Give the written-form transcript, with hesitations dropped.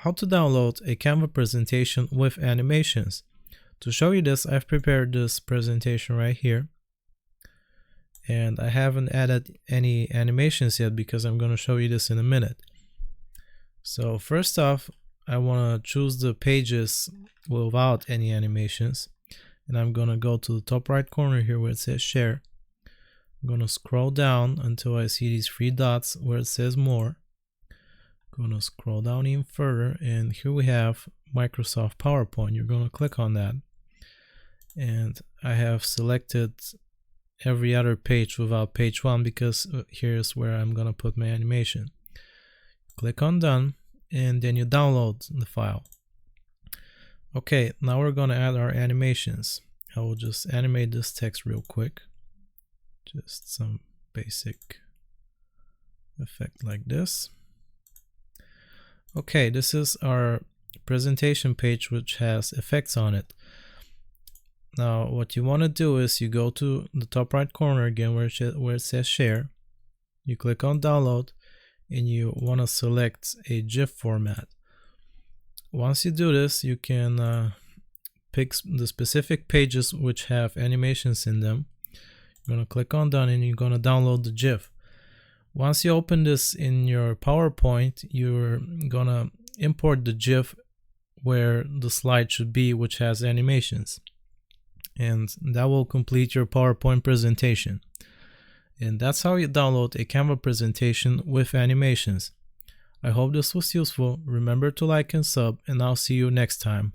how to download a Canva presentation with animations. To show you this, I've prepared this presentation right here. And I haven't added any animations yet because I'm going to show you this in a minute. So first off, I want to choose the pages without any animations. And I'm going to go to the top right corner here where it says share. I'm going to scroll down until I see these three dots where it says more. I'm going to scroll down even further, and here we have Microsoft PowerPoint. You're going to click on that. And I have selected every other page without page 1 because here's where I'm going to put my animation. Click on done, and then you download the file. Okay, now we're going to add our animations. I will just animate this text real quick. Just some basic effect like this. Okay, this is our presentation page which has effects on it. Now what you want to do is you go to the top right corner again where it says share. You click on download and you want to select a GIF format. Once you do this, you can pick the specific pages which have animations in them. You're going to click on done and you're going to download the GIF. Once you open this in your PowerPoint, you're going to import the GIF where the slide should be, which has animations. And that will complete your PowerPoint presentation. And that's how you download a Canva presentation with animations. I hope this was useful. Remember to like and sub, and I'll see you next time.